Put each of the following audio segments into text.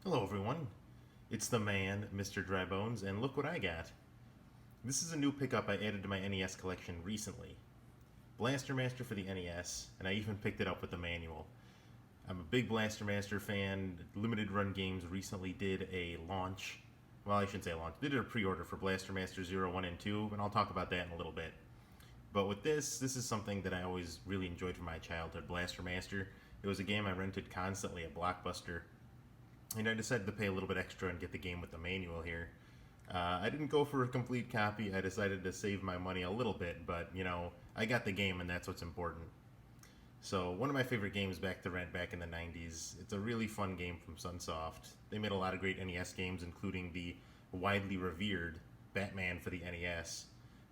Hello everyone, it's the man, Mr. Drybones, and look what I got. This is a new pickup I added to my NES collection recently. Blaster Master for the NES, and I even picked it up with the manual. I'm a big Blaster Master fan. Limited Run Games recently did a launch. Well, I shouldn't say a launch. They did a pre-order for Blaster Master 0, 1, and 2, and I'll talk about that in a little bit. But with this is something that I always really enjoyed from my childhood, Blaster Master. It was a game I rented constantly at Blockbuster, and I decided to pay a little bit extra and get the game with the manual here. I didn't go for a complete copy. I decided to save my money a little bit, but I got the game, and that's what's important. So one of my favorite games back to rent back in the '90s. It's a really fun game from Sunsoft. They made a lot of great NES games, including the widely revered Batman for the NES.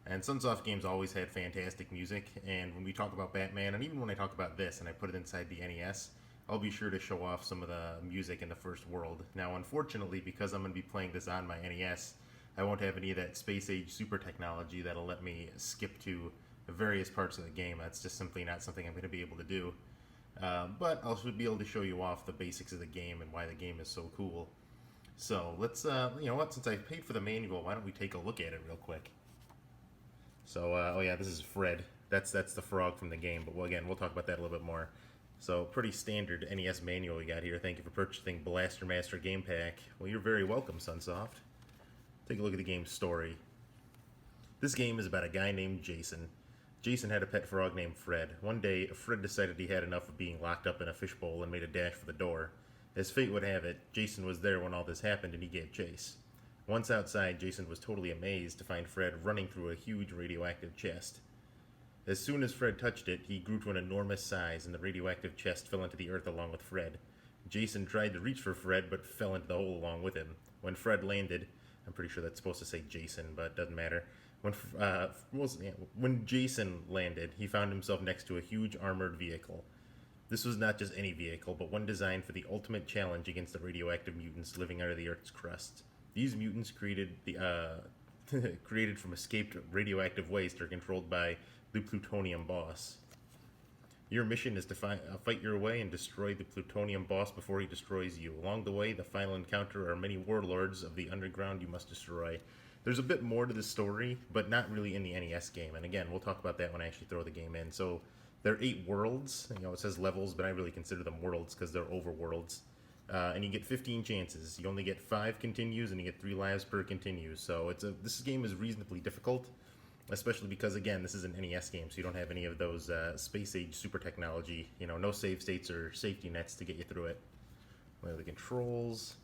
And Sunsoft games always had fantastic music. And when we talk about Batman, and even when I talk about this, and I put it inside the NES, I'll be sure to show off some of the music in the first world. Now, unfortunately, because I'm going to be playing this on my NES, I won't have any of that space age super technology that'll let me skip to various parts of the game. That's just simply not something I'm going to be able to do. But I'll be able to show you off the basics of the game and why the game is so cool. So let's, you know what, since I paid for the manual, why don't we take a look at it real quick? So, oh yeah, this is Fred. That's the frog from the game, but again, we'll talk about that a little bit more. So, pretty standard NES manual we got here. Thank you for purchasing Blaster Master Game Pack. Well, you're very welcome, Sunsoft. Take a look at the game's story. This game is about a guy named Jason. Jason had a pet frog named Fred. One day, Fred decided he had enough of being locked up in a fishbowl and made a dash for the door. As fate would have it, Jason was there when all this happened and he gave chase. Once outside, Jason was totally amazed to find Fred running through a huge radioactive chest. As soon as Fred touched it, he grew to an enormous size, and the radioactive chest fell into the earth along with Fred. Jason tried to reach for Fred, but fell into the hole along with him. When Fred landed, I'm pretty sure that's supposed to say Jason, but it doesn't matter. When Jason landed, he found himself next to a huge armored vehicle. This was not just any vehicle, but one designed for the ultimate challenge against the radioactive mutants living under the Earth's crust. These mutants created from escaped radioactive waste are controlled by the plutonium boss. Your mission is to fight your way and destroy the plutonium boss before he destroys you. Along the way, the final encounter are many warlords of the underground you must destroy. There's a bit more to the story, but not really in the NES game. And again, we'll talk about that when I actually throw the game in. So there are 8 worlds. It says levels, but I really consider them worlds because they're overworlds. And you get 15 chances. You only get 5 continues, and you get 3 lives per continue. So this game is reasonably difficult, especially because, again, this is an NES game, so you don't have any of those space age super technology. No save states or safety nets to get you through it. What are the controls?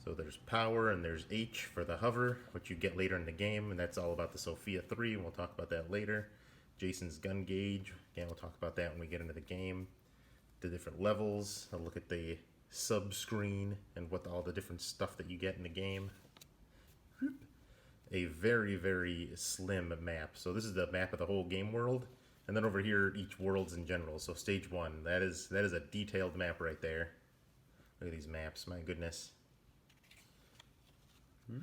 So there's power and there's H for the hover, which you get later in the game, and that's all about the Sophia 3, and we'll talk about that later. Jason's gun gauge, again, we'll talk about that when we get into the game. The different levels, I'll look at the sub screen and what all the different stuff that you get in the game. A very, very slim map. So this is the map of the whole game world, and then over here each world's in general. So stage 1, that is a detailed map right there. Look at these maps, my goodness. Look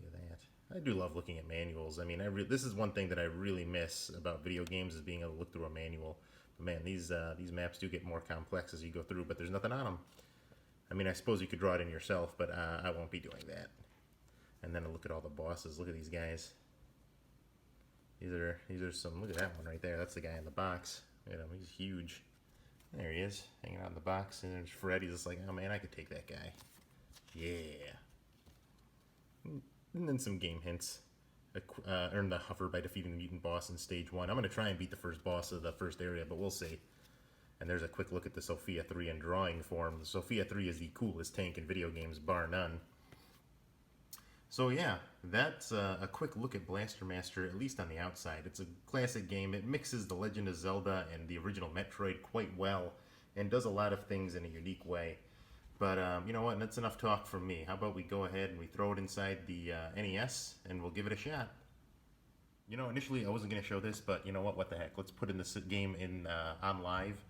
at that. I do love looking at manuals. I mean, this is one thing that I really miss about video games is being able to look through a manual. But man, these maps do get more complex as you go through, but there's nothing on them. I mean, I suppose you could draw it in yourself, but I won't be doing that. And then look at all the bosses. Look at these guys. These are some. Look at that one right there. That's the guy in the box. He's huge. There he is, hanging out in the box. And there's Fred. He's just like, oh man, I could take that guy. Yeah. And then some game hints. Earn the hover by defeating the mutant boss in stage 1. I'm going to try and beat the first boss of the first area, but we'll see. And there's a quick look at the Sophia 3 in drawing form. The Sophia 3 is the coolest tank in video games, bar none. So yeah, that's a quick look at Blaster Master, at least on the outside. It's a classic game. It mixes The Legend of Zelda and the original Metroid quite well, and does a lot of things in a unique way. But you know what, that's enough talk from me. How about we go ahead and we throw it inside the NES, and we'll give it a shot. Initially I wasn't going to show this, but you know what the heck. Let's put in this game on live.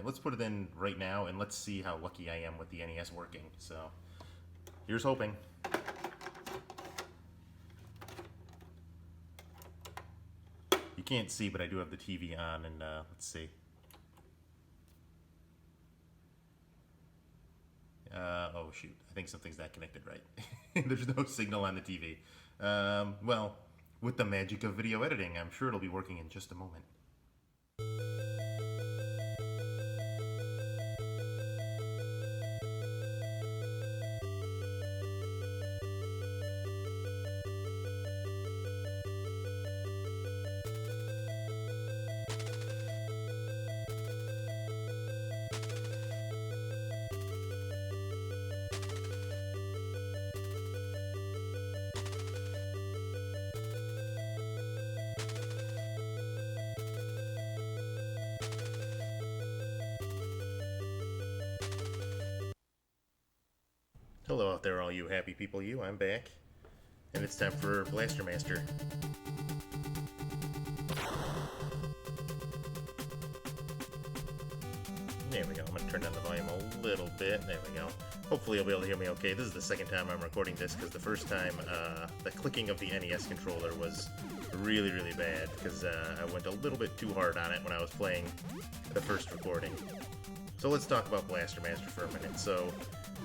Let's put it in right now, and let's see how lucky I am with the NES working. So, here's hoping. You can't see, but I do have the TV on, and let's see. Oh shoot, I think something's not connected right. There's no signal on the TV. Well, with the magic of video editing, I'm sure it'll be working in just a moment. Hello out there, all you happy people, I'm back. And it's time for Blaster Master. There we go, I'm gonna turn down the volume a little bit, there we go. Hopefully you'll be able to hear me okay. This is the second time I'm recording this, because the first time, the clicking of the NES controller was really, really bad, because I went a little bit too hard on it when I was playing the first recording. So let's talk about Blaster Master for a minute. So,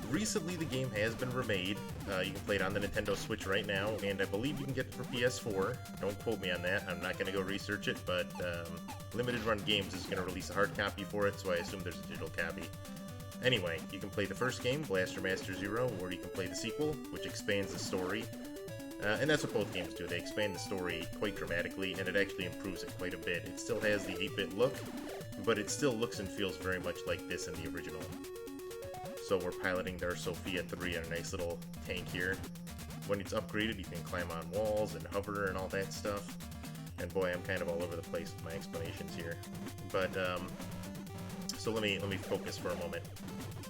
recently the game has been remade. You can play it on the Nintendo Switch right now, and I believe you can get it for PS4. Don't quote me on that, I'm not going to go research it, but Limited Run Games is going to release a hard copy for it, so I assume there's a digital copy. Anyway, you can play the first game, Blaster Master Zero, or you can play the sequel, which expands the story. And that's what both games do. They expand the story quite dramatically, and it actually improves it quite a bit. It still has the 8-bit look, but it still looks and feels very much like this in the original. So we're piloting our Sophia 3 on a nice little tank here. When it's upgraded, you can climb on walls and hover and all that stuff. And boy, I'm kind of all over the place with my explanations here. But, so let me focus for a moment.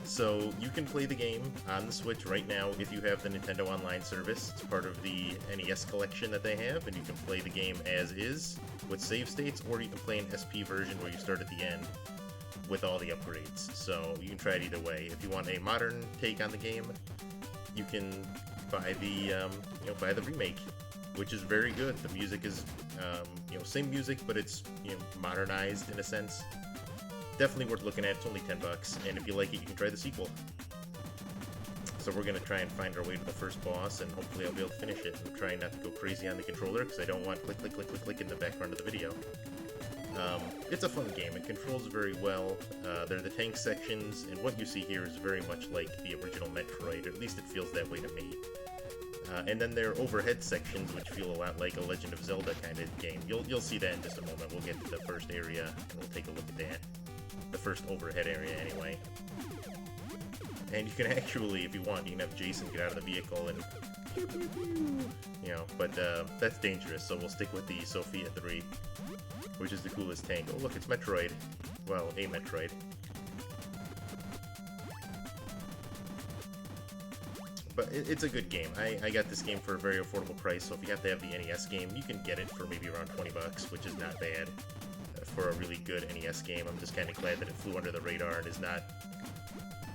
So you can play the game on the Switch right now if you have the Nintendo Online service. It's part of the NES collection that they have, and you can play the game as is with save states, or you can play an SP version where you start at the end with all the upgrades. So you can try it either way. If you want a modern take on the game, you can buy the remake, which is very good. The music is same music, but it's modernized in a sense. Definitely worth looking at. It's only $10, and if you like it, you can try the sequel. So we're going to try and find our way to the first boss, and hopefully I'll be able to finish it. I'm trying not to go crazy on the controller, because I don't want click, click, click, click, click in the background of the video. It's a fun game. It controls very well. There are the tank sections, and what you see here is very much like the original Metroid, or at least it feels that way to me. And then there are overhead sections, which feel a lot like a Legend of Zelda kind of game. You'll see that in just a moment. We'll get to the first area, and we'll take a look at that. The first overhead area, anyway. And you can actually, if you want, you can have Jason get out of the vehicle and but that's dangerous, so we'll stick with the Sophia 3, which is the coolest tank. Oh look, it's Metroid. Well, a Metroid. But it's a good game. I got this game for a very affordable price, so if you have to have the NES game, you can get it for maybe around $20, which is not bad for a really good NES game. I'm just kind of glad that it flew under the radar and is not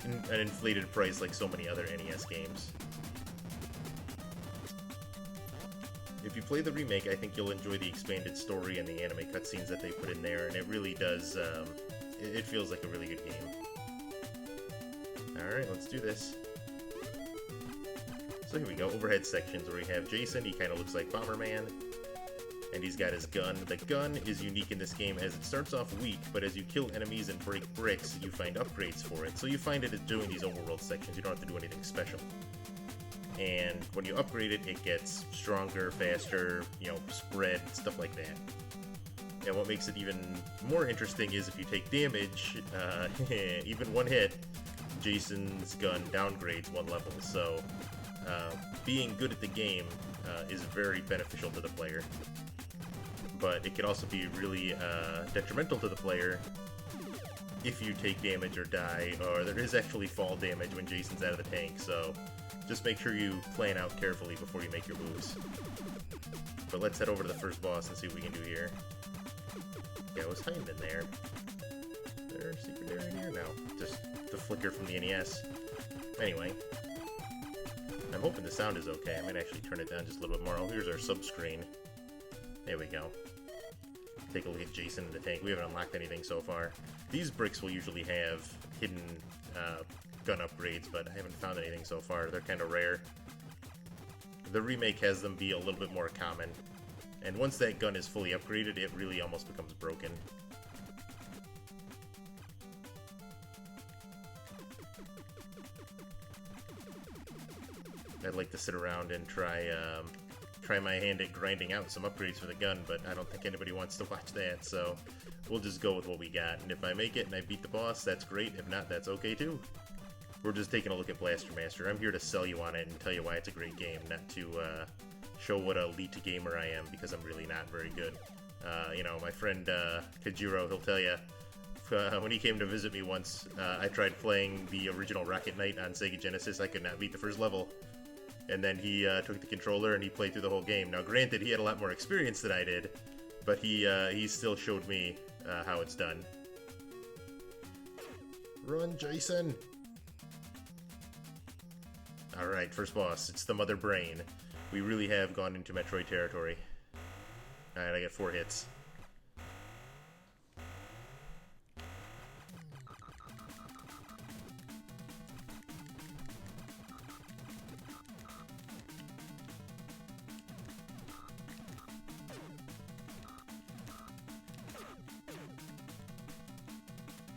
an inflated price like so many other NES games. If you play the remake, I think you'll enjoy the expanded story and the anime cutscenes that they put in there, and it really does, it feels like a really good game. Alright, let's do this. So here we go, overhead sections where we have Jason. He kind of looks like Bomberman, and he's got his gun. The gun is unique in this game as it starts off weak, but as you kill enemies and break bricks, you find upgrades for it. So you find it as doing these overworld sections, you don't have to do anything special. And when you upgrade it, it gets stronger, faster, spread, stuff like that. And what makes it even more interesting is if you take damage, even one hit, Jason's gun downgrades one level. So being good at the game is very beneficial to the player. But it can also be really detrimental to the player if you take damage or die, or there is actually fall damage when Jason's out of the tank, so just make sure you plan out carefully before you make your moves. But let's head over to the first boss and see what we can do here. Yeah, I was hiding in there. Is there a secret area here? No, just the flicker from the NES. Anyway, I'm hoping the sound is okay. I might actually turn it down just a little bit more. Oh, here's our sub-screen. There we go. Take a look at Jason in the tank. We haven't unlocked anything so far. These bricks will usually have hidden gun upgrades, but I haven't found anything so far. They're kind of rare. The remake has them be a little bit more common, and once that gun is fully upgraded, it really almost becomes broken. I'd like to sit around and try my hand at grinding out some upgrades for the gun, but I don't think anybody wants to watch that, so we'll just go with what we got. And if I make it and I beat the boss, that's great. If not, that's okay too. We're just taking a look at Blaster Master. I'm here to sell you on it and tell you why it's a great game, not to show what an elite gamer I am, because I'm really not very good. You know, my friend Kajiro, he'll tell you, when he came to visit me once, I tried playing the original Rocket Knight on Sega Genesis. I could not beat the first level. And then he took the controller and he played through the whole game. Now, granted, he had a lot more experience than I did, but he still showed me how it's done. Run, Jason! Alright, first boss. It's the Mother Brain. We really have gone into Metroid territory. Alright, I got 4 hits.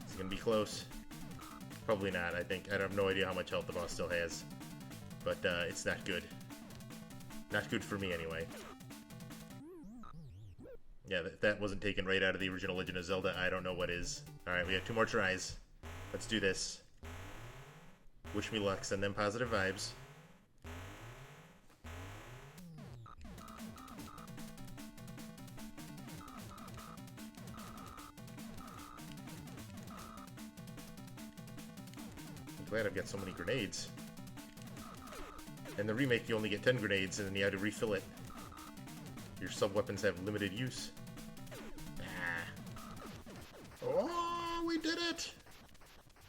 It's gonna be close. Probably not, I think. I have no idea how much health the boss still has. But it's not good. Not good for me, anyway. Yeah, that wasn't taken right out of the original Legend of Zelda. I don't know what is. Alright, we have 2 more tries. Let's do this. Wish me luck, send them positive vibes. I'm glad I've got so many grenades. In the remake, you only get 10 grenades, and then you have to refill it. Your sub-weapons have limited use. Ah. Oh, we did it!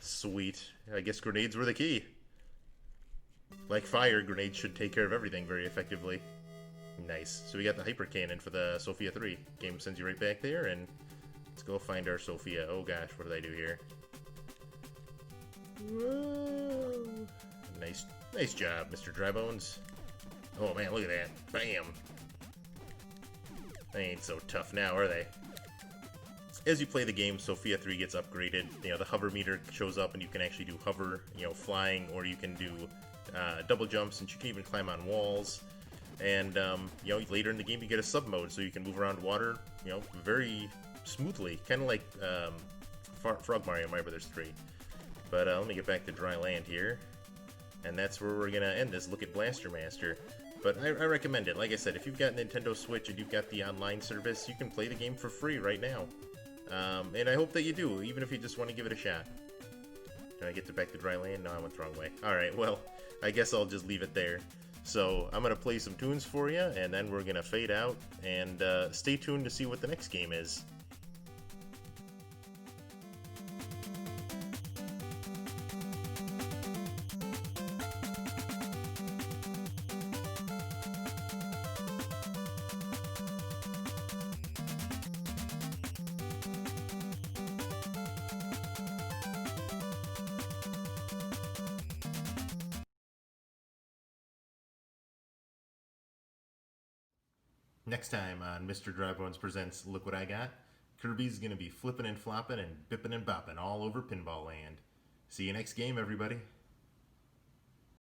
Sweet. I guess grenades were the key. Like fire, grenades should take care of everything very effectively. Nice. So we got the hyper cannon for the Sophia 3. Game sends you right back there, and let's go find our Sophia. Oh gosh, what did I do here? Whoa. Nice job, Mr. Drybones. Oh man, look at that. Bam! They ain't so tough now, are they? As you play the game, Sophia 3 gets upgraded. You know, the hover meter shows up and you can actually do hover, you know, flying, or you can do double jumps, and you can even climb on walls. And, you know, later in the game you get a sub mode, so you can move around water, you know, very smoothly. Kind of like Frog Mario Bros. 3. But let me get back to dry land here. And that's where we're gonna end this look at Blaster Master. But I recommend it. Like I said, if you've got Nintendo Switch and you've got the online service, you can play the game for free right now. And I hope that you do, even if you just want to give it a shot. Can I get back to dry land? No, I went the wrong way. Alright, well, I guess I'll just leave it there. So, I'm gonna play some tunes for you, and then we're gonna fade out, and stay tuned to see what the next game is. Next time on Mr. Drybones Presents Look What I Got, Kirby's gonna be flipping and flopping and bipping and bopping all over Pinball Land. See you next game, everybody.